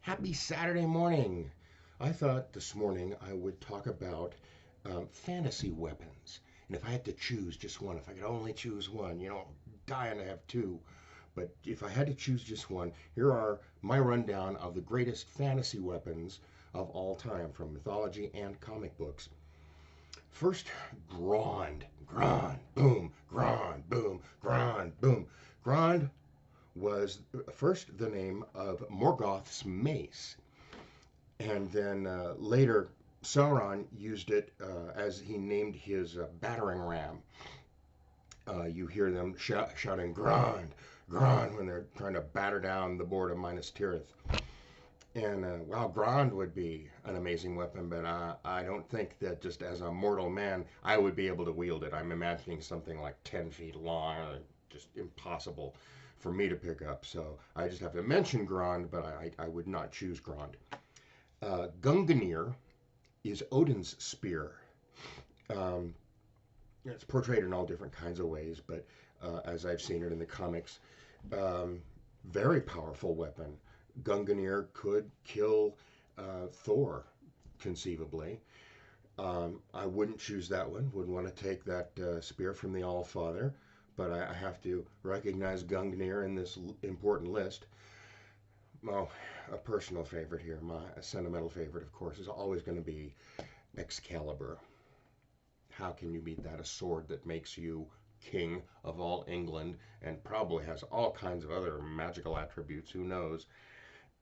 Happy Saturday morning. I thought this morning I would talk about fantasy weapons. And if I had to choose just one, if I could only choose one, dying to have two. But if I had to choose just one, here are my rundown of the greatest fantasy weapons of all time from mythology and comic books. First, Grond. Grond, boom, Grond, boom, Grond, boom. Grond was first the name of Morgoth's mace, and then later Sauron used it as he named his battering ram. You hear them shouting "Grond, Grond" when they're trying to batter down the board of Minas Tirith. And while Grond would be an amazing weapon, but I don't think that just as a mortal man I would be able to wield it. I'm imagining something like 10 feet long, just impossible for me to pick up. So I just have to mention Grond, but I would not choose Grond. Gungnir is Odin's spear. Um, it's portrayed in all different kinds of ways, but as I've seen it in the comics, very powerful weapon. Gungnir could kill Thor, conceivably. I wouldn't choose that one. Wouldn't want to take that spear from the All-Father, but I have to recognize Gungnir in this important list. Well, a personal favorite here, a sentimental favorite, of course, is always going to be Excalibur. How can you beat that? A sword that makes you king of all England and probably has all kinds of other magical attributes. Who knows?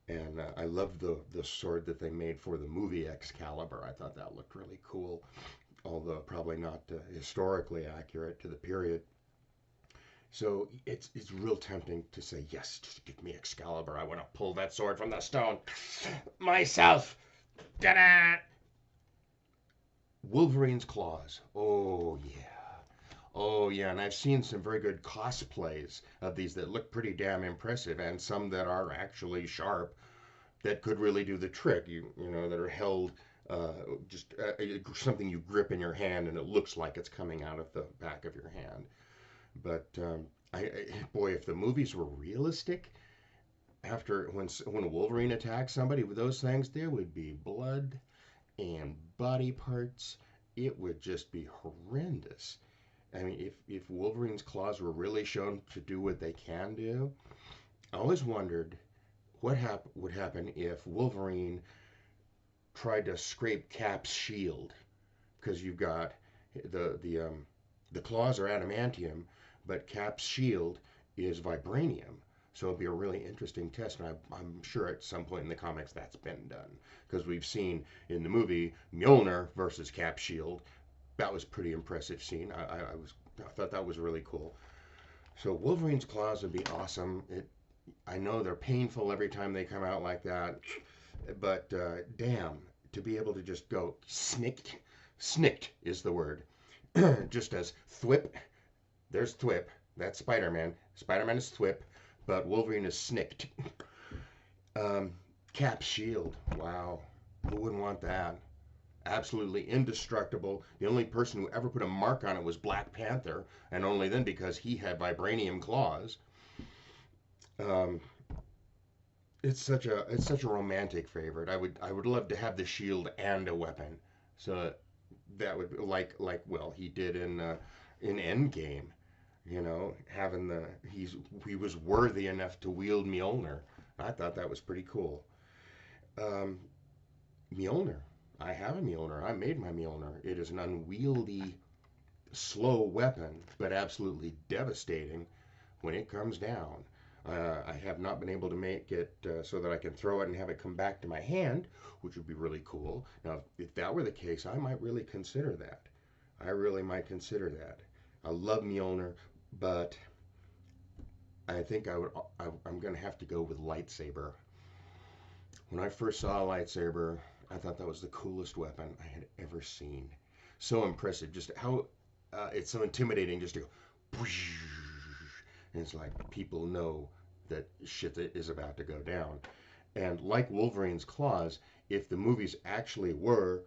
And I love the sword that they made for the movie Excalibur. I thought that looked really cool, although probably not historically accurate to the period. So it's real tempting to say, yes, just give me Excalibur. I want to pull that sword from the stone myself. Ta-da! Wolverine's claws. Oh, yeah. Oh, yeah. And I've seen some very good cosplays of these that look pretty damn impressive, and some that are actually sharp that could really do the trick. That are held just something you grip in your hand, and it looks like it's coming out of the back of your hand. But boy, if the movies were realistic, after when Wolverine attacks somebody with those things, there would be blood and body parts. It would just be horrendous. I mean, if Wolverine's claws were really shown to do what they can do, I always wondered what would happen if Wolverine tried to scrape Cap's shield, because you've got the claws are adamantium, but Cap's shield is vibranium. So it'll be a really interesting test, and I'm sure at some point in the comics that's been done, because we've seen in the movie Mjolnir versus Cap's shield. That was a pretty impressive scene. I thought that was really cool. So Wolverine's claws would be awesome. I know they're painful every time they come out like that, but damn, to be able to just go snicked is the word, just as thwip. There's Thwip. That's Spider-Man. Spider-Man is Thwip, but Wolverine is snicked. Cap's shield. Wow. Who wouldn't want that? Absolutely indestructible. The only person who ever put a mark on it was Black Panther, and only then because he had vibranium claws. It's such a romantic favorite. I would love to have the shield and a weapon. So that would well, he did in Endgame. Having he was worthy enough to wield Mjolnir. I thought that was pretty cool. Um, Mjolnir. I have a Mjolnir. I made my Mjolnir. It is an unwieldy, slow weapon, but absolutely devastating when it comes down. I have not been able to make it so that I can throw it and have it come back to my hand, which would be really cool. Now, if that were the case, I might really consider that. I really might consider that. I love Mjolnir, but I think I'm going to have to go with Lightsaber. When I first saw a lightsaber, I thought that was the coolest weapon I had ever seen. So impressive, just how it's so intimidating just to go, and it's like people know that shit is about to go down. And like Wolverine's claws, if the movies actually were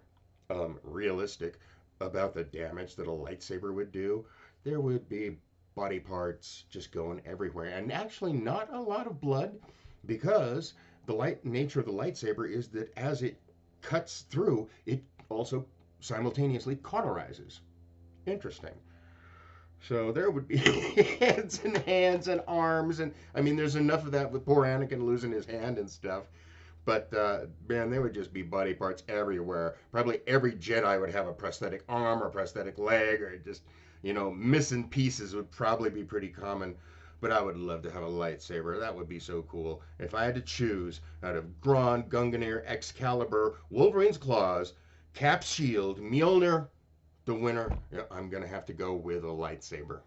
realistic about the damage that a lightsaber would do, there would be body parts just going everywhere. And actually not a lot of blood, because the light nature of the lightsaber is that as it cuts through, it also simultaneously cauterizes. Interesting. So there would be hands and arms, and I mean, there's enough of that with poor Anakin losing his hand and stuff. But man, there would just be body parts everywhere. Probably every Jedi would have a prosthetic arm or prosthetic leg, or just missing pieces would probably be pretty common. But I would love to have a lightsaber. That would be so cool. If I had to choose out of Grond, Gungnir, Excalibur, Wolverine's claws, Cap's shield, Mjolnir, the winner, yeah, I'm gonna have to go with a lightsaber.